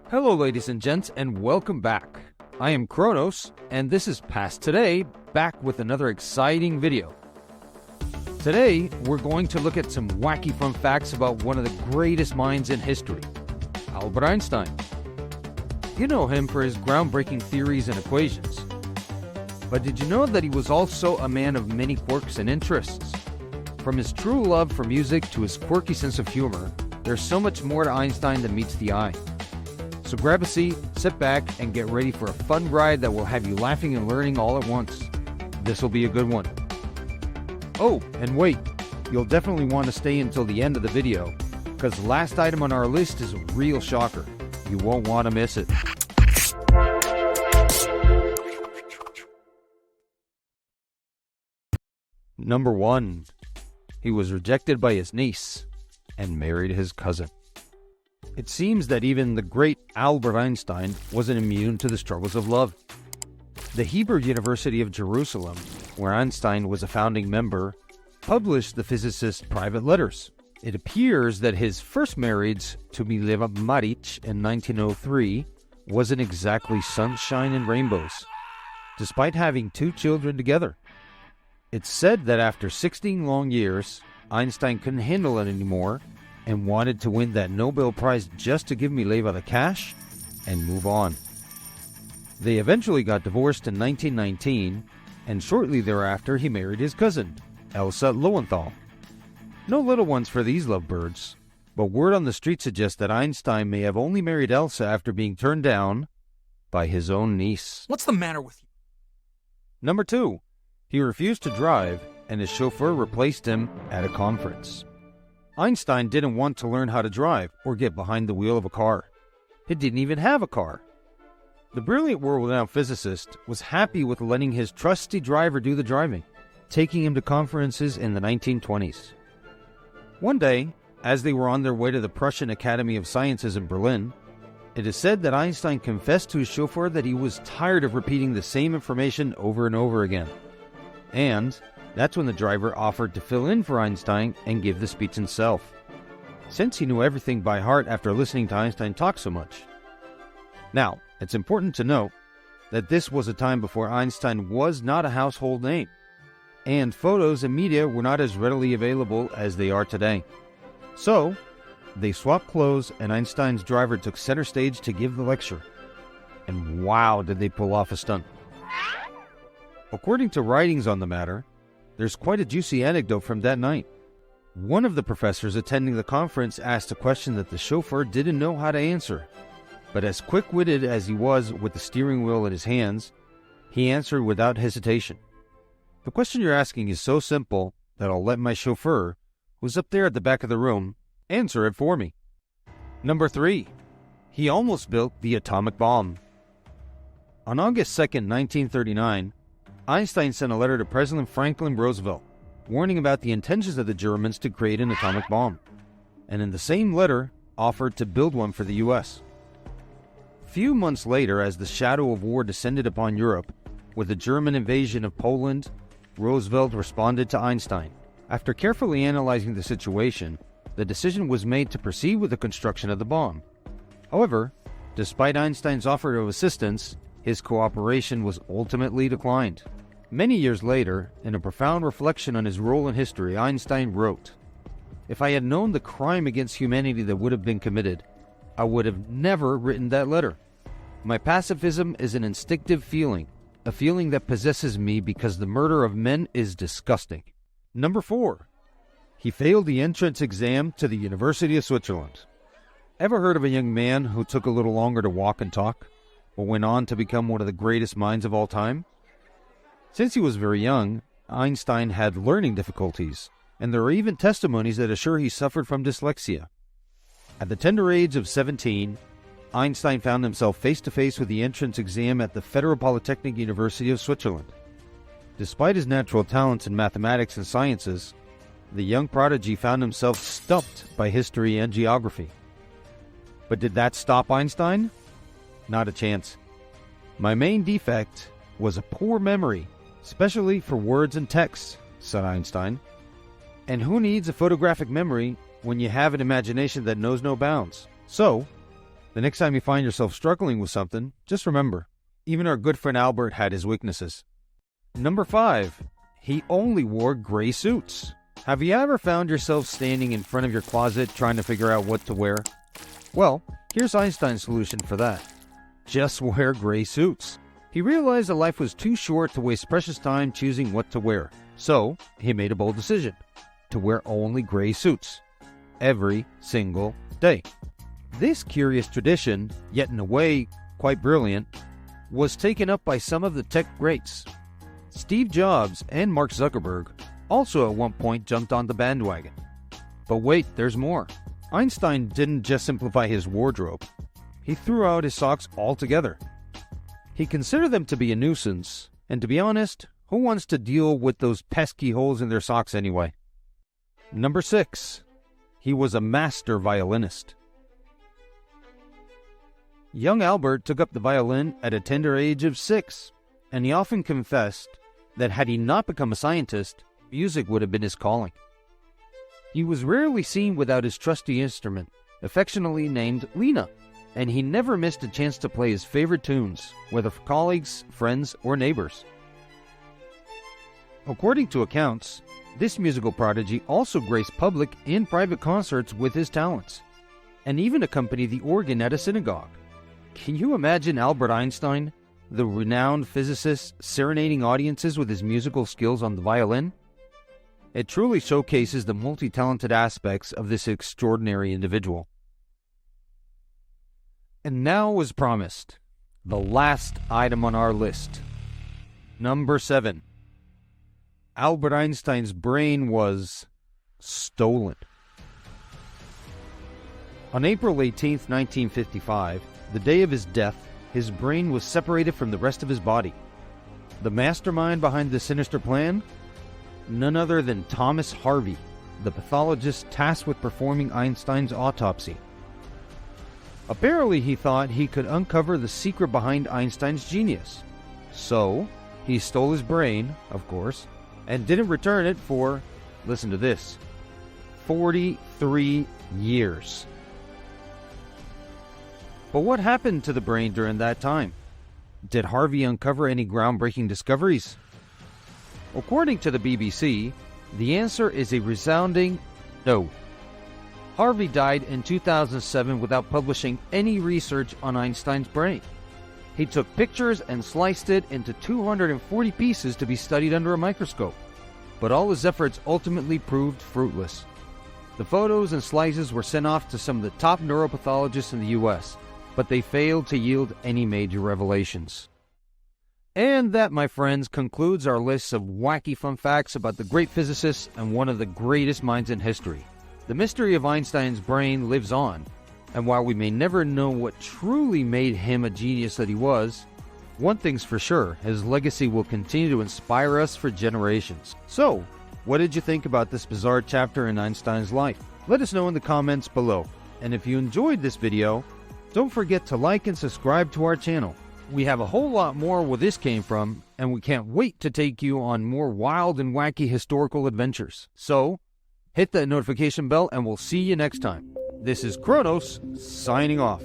Hello ladies and gents, and welcome back. I am Kronos, and this is Past Today, back with another exciting video. Today, we're going to look at some wacky fun facts about one of the greatest minds in history, Albert Einstein. You know him for his groundbreaking theories and equations. But did you know that he was also a man of many quirks and interests? From his true love for music to his quirky sense of humor, there's so much more to Einstein than meets the eye. So grab a seat, sit back, and get ready for a fun ride that will have you laughing and learning all at once. This will be a good one. Oh, and wait, you'll definitely want to stay until the end of the video, because the last item on our list is a real shocker. You won't want to miss it. Number 1. He was rejected by his niece and married his cousin. It seems that even the great Albert Einstein wasn't immune to the struggles of love. The Hebrew University of Jerusalem, where Einstein was a founding member, published the physicist's private letters. It appears that his first marriage to Mileva Maric in 1903 wasn't exactly sunshine and rainbows, despite having 2 children together. It's said that after 16 long years, Einstein couldn't handle it anymore and wanted to win that Nobel Prize just to give Mileva the cash and move on. They eventually got divorced in 1919, and shortly thereafter he married his cousin, Elsa Lowenthal. No little ones for these lovebirds, but word on the street suggests that Einstein may have only married Elsa after being turned down by his own niece. What's the matter with you? Number 2. He refused to drive, and his chauffeur replaced him at a conference. Einstein didn't want to learn how to drive or get behind the wheel of a car. He didn't even have a car. The brilliant world-renowned physicist was happy with letting his trusty driver do the driving, taking him to conferences in the 1920s. One day, as they were on their way to the Prussian Academy of Sciences in Berlin, it is said that Einstein confessed to his chauffeur that he was tired of repeating the same information over and over again. And that's when the driver offered to fill in for Einstein and give the speech himself, since he knew everything by heart after listening to Einstein talk so much. Now, it's important to note that this was a time before Einstein was not a household name, and photos and media were not as readily available as they are today. So, they swapped clothes and Einstein's driver took center stage to give the lecture. And wow, did they pull off a stunt. According to writings on the matter, there's quite a juicy anecdote from that night. One of the professors attending the conference asked a question that the chauffeur didn't know how to answer, but as quick-witted as he was with the steering wheel in his hands, he answered without hesitation. The question you're asking is so simple that I'll let my chauffeur, who's up there at the back of the room, answer it for me. Number 3. He almost built the atomic bomb. On August 2nd, 1939, Einstein sent a letter to President Franklin Roosevelt, warning about the intentions of the Germans to create an atomic bomb, and in the same letter offered to build one for the U.S. Few months later, as the shadow of war descended upon Europe, with the German invasion of Poland, Roosevelt responded to Einstein. After carefully analyzing the situation, the decision was made to proceed with the construction of the bomb. However, despite Einstein's offer of assistance, his cooperation was ultimately declined. Many years later, in a profound reflection on his role in history, Einstein wrote, "If I had known the crime against humanity that would have been committed, I would have never written that letter. My pacifism is an instinctive feeling, a feeling that possesses me because the murder of men is disgusting." Number 4. He failed the entrance exam to the University of Switzerland. Ever heard of a young man who took a little longer to walk and talk, but went on to become one of the greatest minds of all time? Since he was very young, Einstein had learning difficulties, and there are even testimonies that assure he suffered from dyslexia. At the tender age of 17, Einstein found himself face-to-face with the entrance exam at the Federal Polytechnic University of Switzerland. Despite his natural talents in mathematics and sciences, the young prodigy found himself stumped by history and geography. But did that stop Einstein? Not a chance. "My main defect was a poor memory, especially for words and texts," said Einstein. And who needs a photographic memory when you have an imagination that knows no bounds? So, The next time you find yourself struggling with something, just remember, even our good friend Albert had his weaknesses. Number 5. He only wore gray suits. Have you ever found yourself standing in front of your closet trying to figure out what to wear? Well, here's Einstein's solution for that. Just wear gray suits. He realized that life was too short to waste precious time choosing what to wear. So, he made a bold decision to wear only gray suits every single day. This curious tradition, yet in a way quite brilliant, was taken up by some of the tech greats. Steve Jobs and Mark Zuckerberg also at one point jumped on the bandwagon. But wait, there's more. Einstein didn't just simplify his wardrobe. He threw out his socks altogether. He considered them to be a nuisance, and to be honest, who wants to deal with those pesky holes in their socks anyway? Number 6. He was a master violinist. Young Albert took up the violin at a tender age of 6, and he often confessed that had he not become a scientist, music would have been his calling. He was rarely seen without his trusty instrument, affectionately named Lena, and he never missed a chance to play his favorite tunes, whether for colleagues, friends, or neighbors. According to accounts, this musical prodigy also graced public and private concerts with his talents, and even accompanied the organ at a synagogue. Can you imagine Albert Einstein, the renowned physicist, serenading audiences with his musical skills on the violin? It truly showcases the multi-talented aspects of this extraordinary individual. And now, as promised, the last item on our list. Number 7. Albert Einstein's brain was stolen. On April 18, 1955, the day of his death, his brain was separated from the rest of his body. The mastermind behind the sinister plan? None other than Thomas Harvey, the pathologist tasked with performing Einstein's autopsy. Apparently, he thought he could uncover the secret behind Einstein's genius. So, he stole his brain, of course, and didn't return it for, listen to this, 43 years. But what happened to the brain during that time? Did Harvey uncover any groundbreaking discoveries? According to the BBC, the answer is a resounding no. Harvey died in 2007 without publishing any research on Einstein's brain. He took pictures and sliced it into 240 pieces to be studied under a microscope, but all his efforts ultimately proved fruitless. The photos and slices were sent off to some of the top neuropathologists in the US, but they failed to yield any major revelations. And that, my friends, concludes our list of wacky fun facts about the great physicist and one of the greatest minds in history. The mystery of Einstein's brain lives on, and while we may never know what truly made him a genius that he was, one thing's for sure, his legacy will continue to inspire us for generations. So, what did you think about this bizarre chapter in Einstein's life? Let us know in the comments below. And if you enjoyed this video, don't forget to like and subscribe to our channel. We have a whole lot more where this came from, and we can't wait to take you on more wild and wacky historical adventures. So, hit that notification bell and we'll see you next time. This is Kronos, signing off.